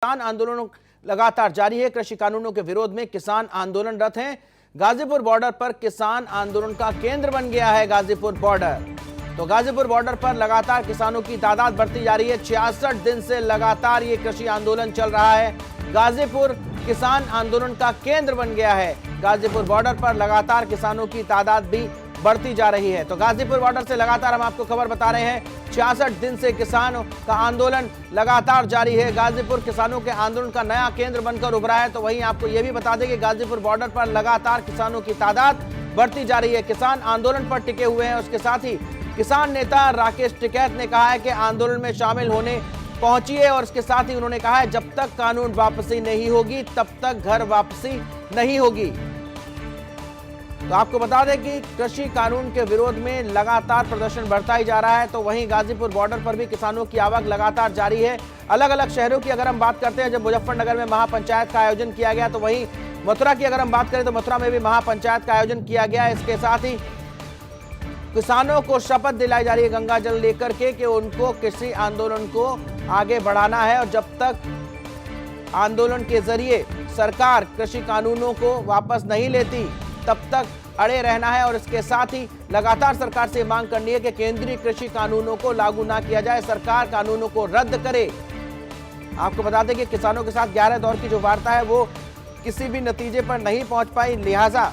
किसान आंदोलन लगातार जारी है। कृषि कानूनों के विरोध में किसान आंदोलनरत हैं। गाजीपुर बॉर्डर पर किसान आंदोलन का केंद्र बन गया है गाजीपुर बॉर्डर। तो गाजीपुर बॉर्डर पर लगातार किसानों की तादाद बढ़ती जा रही है। 66 दिन से लगातार ये कृषि आंदोलन चल रहा है। गाजीपुर किसान आंदोलन का केंद्र बन गया है। गाजीपुर बॉर्डर पर लगातार किसानों की तादाद भी बढ़ती जा रही है। तो गाजीपुर बॉर्डर से लगातार हम आपको खबर बता रहे हैं, 66 दिन से किसानों का आंदोलन लगातार जारी है। गाजीपुर किसानों के आंदोलन का नया केंद्र बनकर उभरा है। तो वहीं आपको यह भी बता दें कि गाजीपुर बॉर्डर पर लगातार किसानों की तादाद बढ़ती जा रही है। किसान आंदोलन पर टिके हुए हैं। उसके साथ ही किसान नेता राकेश टिकैत ने कहा है कि आंदोलन में शामिल होने पहुंचिए, और इसके साथ ही उन्होंने कहा है जब तक कानून वापसी नहीं होगी तब तक घर वापसी नहीं होगी। तो आपको बता दें कि कृषि कानून के विरोध में लगातार प्रदर्शन बढ़ता ही जा रहा है। तो वहीं गाजीपुर बॉर्डर पर भी किसानों की आवक लगातार जारी है। अलग अलग शहरों की अगर हम बात करते हैं, जब मुजफ्फरनगर में महापंचायत का आयोजन किया गया, तो वहीं मथुरा की अगर हम बात करें तो मथुरा में भी महापंचायत का आयोजन किया गया। इसके साथ ही किसानों को शपथ दिलाई जा रही है गंगा जल लेकर के कि उनको कृषि आंदोलन को आगे बढ़ाना है, और जब तक आंदोलन के जरिए सरकार कृषि कानूनों को वापस नहीं लेती तब तक अड़े रहना है। और इसके साथ ही लगातार सरकार से मांग करनी है कि केंद्रीय कृषि कानूनों को लागू ना किया जाए, सरकार कानूनों को रद्द करे। आपको बता दें कि किसानों के साथ 11 दौर की जो वार्ता है वो किसी भी नतीजे पर नहीं पहुंच पाई, लिहाजा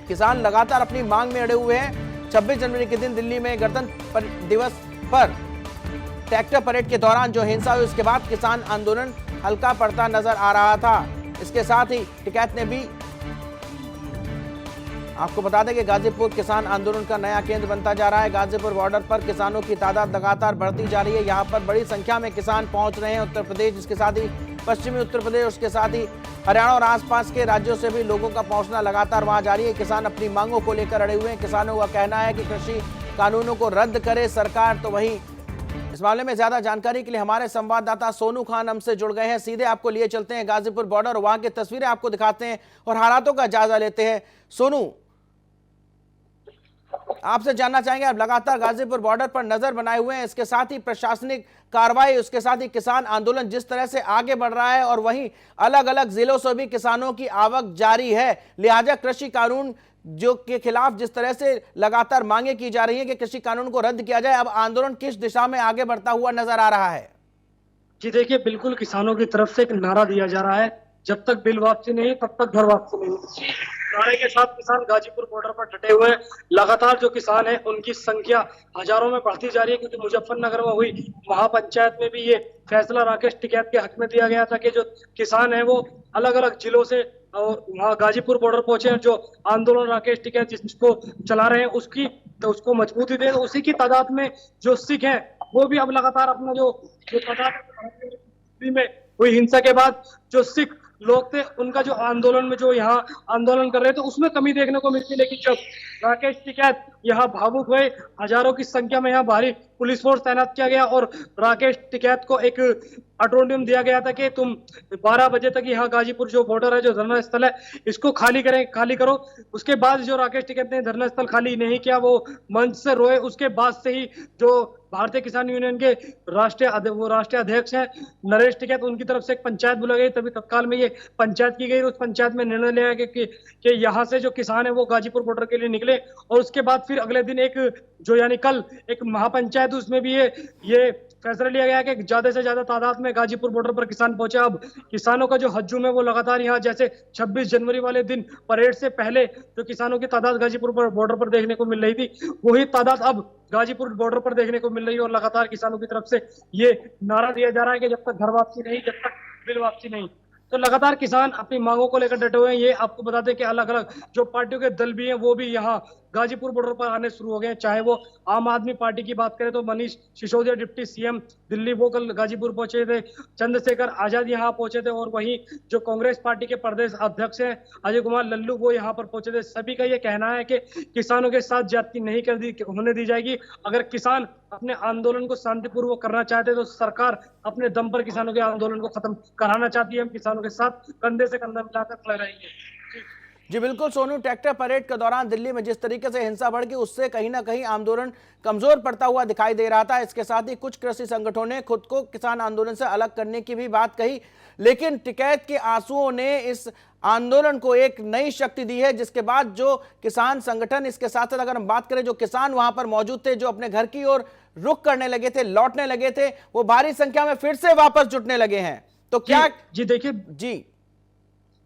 किसान लगातार अपनी मांग में अड़े हुए हैं। 26 जनवरी के दिन दिल्ली में गणतंत्र दिवस पर ट्रैक्टर परेड के दौरान जो हिंसा हुई, उसके बाद किसान आंदोलन हल्का पड़ता नजर आ रहा था। इसके साथ ही टिकैत ने भी आपको बता दें कि गाजीपुर किसान आंदोलन का नया केंद्र बनता जा रहा है। गाजीपुर बॉर्डर पर किसानों की तादाद लगातार बढ़ती जा रही है। यहाँ पर बड़ी संख्या में किसान पहुंच रहे हैं। उत्तर प्रदेश, इसके साथ ही पश्चिमी उत्तर प्रदेश, उसके साथ ही हरियाणा और आसपास के राज्यों से भी लोगों का पहुंचना लगातार वहां जारी है। किसान अपनी मांगों को लेकर अड़े हुए हैं। किसानों का कहना है कि कृषि कानूनों को रद्द करे सरकार। तो वहीं इस मामले में ज्यादा जानकारी के लिए हमारे संवाददाता सोनू खान हमसे जुड़ गए हैं। सीधे आपको लिए चलते हैं गाजीपुर बॉर्डर, वहां की तस्वीरें आपको दिखाते हैं और हालातों का जायजा लेते हैं। सोनू, आपसे जानना चाहेंगे, आप लगातार गाजीपुर बॉर्डर पर नजर बनाए हुए हैं, इसके साथ ही प्रशासनिक कार्रवाई, उसके साथ ही किसान आंदोलन जिस तरह से आगे बढ़ रहा है, और वहीं अलग अलग जिलों से भी किसानों की आवक जारी है, लिहाजा कृषि कानून जो के खिलाफ जिस तरह से लगातार मांगे की जा रही है कि कृषि कानून को रद्द किया जाए, अब आंदोलन किस दिशा में आगे बढ़ता हुआ नजर आ रहा है? जी देखिए, बिल्कुल किसानों की तरफ से एक नारा दिया जा रहा है, जब तक बिल वापसी नहीं तब तक घर वापसी नहीं। नारे के साथ किसान गाजीपुर बॉर्डर पर डटे हुए हैं। लगातार जो किसान है उनकी संख्या हजारों में बढ़ती जा रही है, क्योंकि मुजफ्फरनगर में हुई महापंचायत में भी ये फैसला राकेश टिकैत के हक में दिया गया था कि जो किसान है वो अलग अलग जिलों से और वहाँ गाजीपुर बॉर्डर पहुंचे, जो आंदोलन राकेश टिकैत जिसको चला रहे हैं उसकी तो उसको मजबूती दे। उसी की तादाद में जो सिख है वो भी अब लगातार अपना जो तादाद में हुई हिंसा के बाद जो सिख लोग थे उनका जो आंदोलन में जो यहाँ आंदोलन कर रहे थे उसमें कमी देखने को मिलती। लेकिन जब राकेश टिकैत यहाँ भावुक हुए, हजारों की संख्या में यहाँ भारी पुलिस फोर्स तैनात किया गया और राकेश टिकैत को एक अल्टरनेटिव दिया गया था कि तुम 12 बजे तक यहाँ गाजीपुर जो बॉर्डर है, जो धरना स्थल है, इसको खाली करो। उसके बाद जो राकेश टिकैत ने धरना स्थल खाली नहीं किया, वो मंच से रोए। उसके बाद से ही जो भारतीय किसान यूनियन के राष्ट्रीय अध्यक्ष हैं नरेश टिकैत, उनकी तरफ से एक पंचायत बुलाई गई। तभी तत्काल में ये पंचायत की गई। उस पंचायत में निर्णय लिया गया कि यहाँ से जो किसान है वो गाजीपुर बॉर्डर के लिए निकले। और उसके बाद फिर अगले दिन एक जो यानी कल एक महापंचायत, उसमें भी ये फैसला लिया गया कि ज्यादा से ज्यादा तादाद में गाजीपुर बॉर्डर पर किसान पहुंचे। अब किसानों का जो हजूम है वो लगातार यहाँ, जैसे 26 जनवरी वाले दिन परेड से पहले जो किसानों की तादाद गाजीपुर बॉर्डर पर देखने को मिल रही थी, वही तादाद अब गाजीपुर बॉर्डर पर देखने को मिल रही है। और लगातार किसानों की तरफ से ये नारा दिया जा रहा है कि जब तक घर वापसी नहीं, जब तक बिल वापसी नहीं। तो लगातार किसान अपनी मांगों को लेकर डटे हुए हैं। ये आपको बता दें कि अलग अलग जो पार्टियों के दल भी हैं वो भी यहाँ गाजीपुर बॉर्डर पर आने शुरू हो गए हैं। चाहे वो आम आदमी पार्टी की बात करें तो मनीष सिसोदिया डिप्टी सीएम दिल्ली वो कल गाजीपुर पहुंचे थे, चंद्रशेखर आजाद यहाँ पहुंचे थे, और वहीं जो कांग्रेस पार्टी के प्रदेश अध्यक्ष हैं अजय कुमार लल्लू वो यहाँ पर पहुंचे थे। सभी का ये कहना है कि किसानों के साथ ज्यादती नहीं होने दी जाएगी। अगर किसान अपने आंदोलन को शांतिपूर्वक करना चाहते तो सरकार अपने दम पर किसानों के आंदोलन को खत्म कराना चाहती है। हम किसानों के साथ कंधे से कंधा मिलाकर खड़े रहेंगे। जी बिल्कुल सोनू, ट्रैक्टर परेड के दौरान दिल्ली में जिस तरीके से हिंसा बढ़ गई उससे कहीं ना कहीं आंदोलन कमजोर पड़ता हुआ दिखाई दे रहा था। इसके साथ ही कुछ कृषि संगठनों ने खुद को किसान आंदोलन से अलग करने की भी बात कही, लेकिन टिकैत के आंसुओं ने इस आंदोलन को एक नई शक्ति दी है, जिसके बाद जो किसान संगठन, इसके साथ साथ अगर हम बात करें जो किसान वहां पर मौजूद थे, जो अपने घर की ओर रुख करने लगे थे, लौटने लगे थे, वो भारी संख्या में फिर से वापस जुटने लगे हैं। तो क्या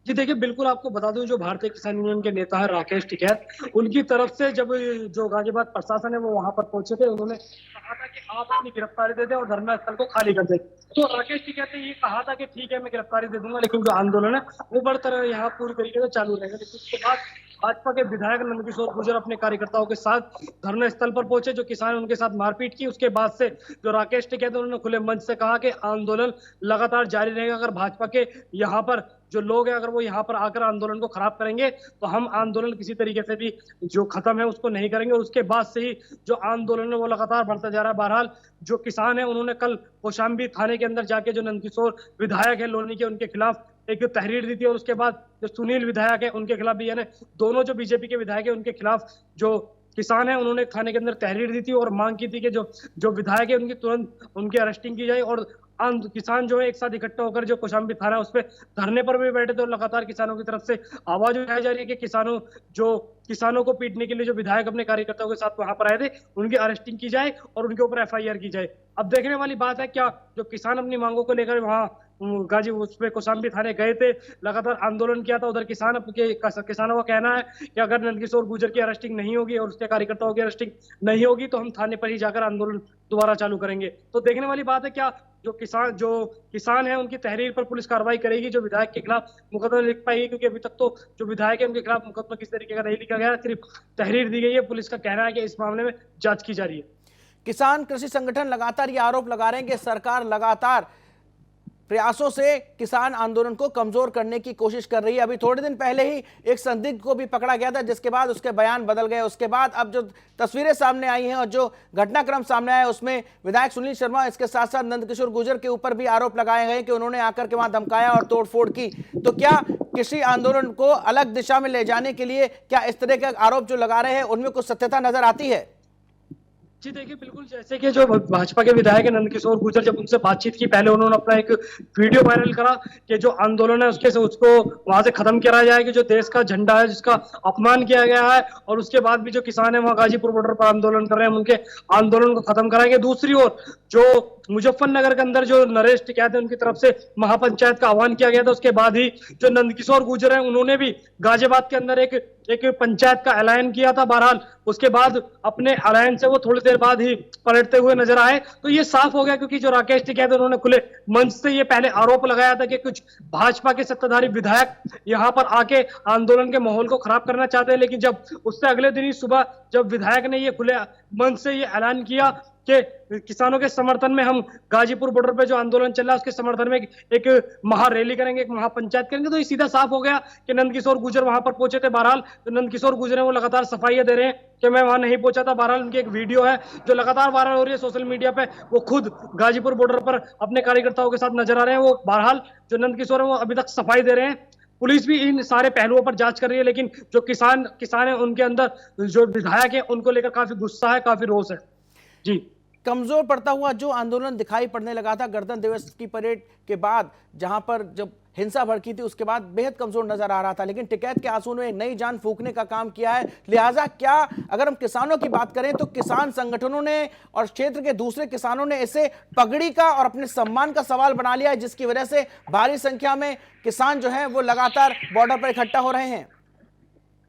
जी देखिए बिल्कुल आपको बता दूं, जो भारतीय किसान यूनियन के नेता है राकेश टिकैत, उनकी तरफ से जब जो गाजियाबाद प्रशासन है वो वहां पर पहुंचे थे, उन्होंने कहा था कि आप अपनी गिरफ्तारी दे दें और धरना स्थल को खाली कर दें। तो राकेश टिकैत ने ये कहा था कि ठीक है मैं गिरफ्तारी दे दूंगा, लेकिन जो आंदोलन है वो बढ़तर यहाँ पूरी तरीके से चालू रहेगा। लेकिन उसके बाद भाजपा के विधायक नंदकिशोर गुर्जर अपने कार्यकर्ताओं के साथ धरना स्थल पर पहुंचे, जो किसान उनके साथ मारपीट की। उसके बाद से जो राकेश टिकैत उन्होंने खुले मंच से कहा कि आंदोलन लगातार जारी रहेगा। अगर भाजपा के यहाँ पर जो लोग हैं अगर वो यहाँ पर आकर आंदोलन को खराब करेंगे तो हम आंदोलन किसी तरीके से भी जो खत्म है उसको नहीं करेंगे। और उसके बाद से ही जो आंदोलन है वो लगातार बढ़ता जा रहा है। बहरहाल जो किसान है उन्होंने कल कौशाम्बी थाने के अंदर जाके जो नंदकिशोर विधायक है लोनी के, उनके खिलाफ एक तहरीर दी थी। और उसके बाद जो सुनील विधायक है उनके खिलाफ भी, यानी दोनों जो बीजेपी के विधायक है उनके खिलाफ जो किसान है उन्होंने थाने के अंदर तहरीर दी थी और मांग की थी कि जो विधायक है उनकी तुरंत उनकी अरेस्टिंग की जाए। और किसान जो है एक साथ इकट्ठा होकर जो कौशाम्बी थाना उस पर धरने पर भी बैठे थे और लगातार किसानों की तरफ से आवाज उठाई जा रही है कि किसानों को पीटने के लिए जो विधायक अपने कार्यकर्ताओं के साथ वहां पर आए थे उनकी अरेस्टिंग की जाए और उनके ऊपर एफआईआर की जाए। अब देखने वाली बात है क्या जो किसान अपनी मांगों को लेकर वहां गाजी उसमें कौशाम्बी थाने गए थे, लगातार आंदोलन किया था। उधर किसानों का कहना है कि अगर नंदकिशोर गुर्जर की अरेस्टिंग नहीं होगी और उसके कार्यकर्ताओं की अरेस्टिंग नहीं होगी तो हम थाने पर ही जाकर आंदोलन दोबारा चालू करेंगे। तो देखने वाली बात है क्या जो किसान है उनकी तहरीर पर पुलिस कार्रवाई करेगी, जो विधायक के खिलाफ मुकदमा लिख पाएगी, क्योंकि अभी तक तो जो विधायक है उनके खिलाफ मुकदमा किस तरीके का नहीं लिखा गया, सिर्फ तहरीर दी गई है। पुलिस का कहना है कि इस मामले में जांच की जा रही है। किसान कृषि संगठन लगातार ये आरोप लगा रहे हैं कि सरकार लगातार प्रयासों से किसान आंदोलन को कमजोर करने की कोशिश कर रही है। अभी थोड़े दिन पहले ही एक संदिग्ध को भी पकड़ा गया था, जिसके बाद उसके बयान बदल गए। उसके बाद अब जो तस्वीरें सामने आई हैं और जो घटनाक्रम सामने आया उसमें विधायक सुनील शर्मा, इसके साथ साथ नंदकिशोर गुर्जर के ऊपर भी आरोप लगाए गए कि उन्होंने आकर के वहां धमकाया और तोड़फोड़ की। तो क्या कृषि आंदोलन को अलग दिशा में ले जाने के लिए क्या इस तरह के आरोप जो लगा रहे हैं उनमें कुछ सत्यता नजर आती है? जी देखिए बिल्कुल, जैसे कि जो भाजपा के विधायक नंदकिशोर गुर्जर, जब उनसे बातचीत की पहले उन्होंने अपना एक वीडियो वायरल करा कि जो आंदोलन है उसको वहां से खत्म करा जाए, कि जो देश का झंडा है जिसका अपमान किया गया है। और उसके बाद भी जो किसान है वहां गाजीपुर बॉर्डर पर आंदोलन कर रहे हैं, उनके आंदोलन को खत्म कराएंगे। दूसरी ओर जो मुजफ्फरनगर के अंदर जो नरेश टिकैत है उनकी तरफ से महापंचायत का आह्वान किया गया था, उसके बाद ही जो नंदकिशोर गुर्जर है उन्होंने भी गाजियाबाद के अंदर एक पंचायत का ऐलान किया था। बहरहाल उसके बाद अपने ऐलान से वो थोड़ी देर बाद ही पलटते हुए नजर आए। तो ये साफ हो गया, क्योंकि जो राकेश टिकैत उन्होंने खुले मंच से ये पहले आरोप लगाया था कि कुछ भाजपा के सत्ताधारी विधायक यहाँ पर आके आंदोलन के माहौल को खराब करना चाहते हैं। लेकिन जब उससे अगले दिन ही सुबह जब विधायक ने ये खुले मंच से ये ऐलान किया कि किसानों के समर्थन में हम गाजीपुर बॉर्डर पे जो आंदोलन चल रहा है उसके समर्थन में एक महारैली करेंगे, एक महापंचायत करेंगे, तो ये सीधा साफ हो गया कि नंदकिशोर गुर्जर वहां पर पहुंचे थे। बहरहाल तो नंदकिशोर गुर्जर है वो लगातार सफाइयां दे रहे हैं कि मैं वहां नहीं पहुंचा था। बहरहाल उनकी एक वीडियो है जो लगातार वायरल हो रही है सोशल मीडिया पे, वो खुद गाजीपुर बॉर्डर पर अपने कार्यकर्ताओं के साथ नजर आ रहे हैं। वो बहरहाल जो नंदकिशोर है वो अभी तक सफाई दे रहे हैं। पुलिस भी इन सारे पहलुओं पर जांच कर रही है, लेकिन जो किसान है उनके अंदर जो विधायक है उनको लेकर काफी गुस्सा है, काफी रोष है। जी, कमजोर पड़ता हुआ जो आंदोलन दिखाई पड़ने लगा था गणतंत्र दिवस की परेड के बाद, जहां पर जब हिंसा भड़की थी उसके बाद बेहद कमजोर नजर आ रहा था, लेकिन टिकैत के आंसू ने नई जान फूंकने का काम किया है। लिहाजा क्या अगर हम किसानों की बात करें तो किसान संगठनों ने और क्षेत्र के दूसरे किसानों ने इसे पगड़ी का और अपने सम्मान का सवाल बना लिया है, जिसकी वजह से भारी संख्या में किसान जो है वो लगातार बॉर्डर पर इकट्ठा हो रहे हैं?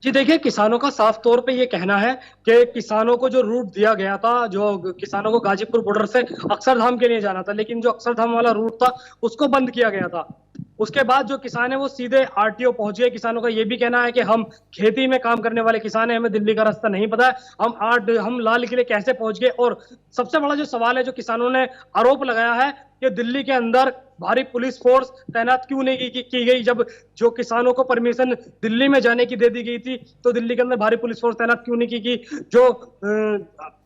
जी देखिए, किसानों का साफ तौर पे ये कहना है कि किसानों को जो रूट दिया गया था, जो किसानों को गाजीपुर बॉर्डर से अक्षरधाम के लिए जाना था, लेकिन जो अक्षरधाम वाला रूट था उसको बंद किया गया था। उसके बाद जो किसान है वो सीधे आरटीओ पहुंच गए। किसानों का ये भी कहना है कि हम खेती में काम करने वाले किसान हैं, हमें दिल्ली का रास्ता नहीं पता है, हम लाल किले कैसे पहुंच गए। और सबसे बड़ा जो सवाल है जो किसानों ने आरोप लगाया है कि दिल्ली के अंदर भारी पुलिस फोर्स तैनात क्यों नहीं की गई। जब जो किसानों को परमिशन दिल्ली में जाने की दे दी गई थी तो दिल्ली के अंदर भारी पुलिस फोर्स तैनात क्यों नहीं की। जो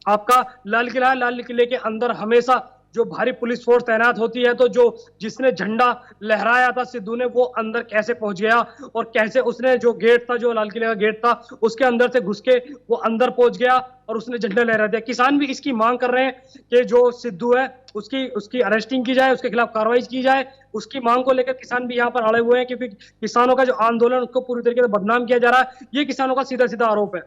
आपका लाल किला है, लाल किले के अंदर हमेशा जो भारी पुलिस फोर्स तैनात होती है, तो जो जिसने झंडा लहराया था सिद्धू ने, वो अंदर कैसे पहुंच गया और कैसे उसने जो गेट था, जो लाल किले का गेट था, उसके अंदर से घुस के वो अंदर पहुंच गया और उसने झंडा लहरा दिया। किसान भी इसकी मांग कर रहे हैं कि जो सिद्धू है उसकी अरेस्टिंग की जाए, उसके खिलाफ कार्रवाई की जाए। उसकी मांग को लेकर किसान भी यहाँ पर अड़े हुए हैं, क्योंकि किसानों का जो आंदोलन उसको पूरी तरीके से बदनाम किया जा रहा है। ये किसानों का सीधा सीधा आरोप है।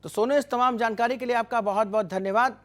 तो सोनू, इस तमाम जानकारी के लिए आपका बहुत बहुत धन्यवाद।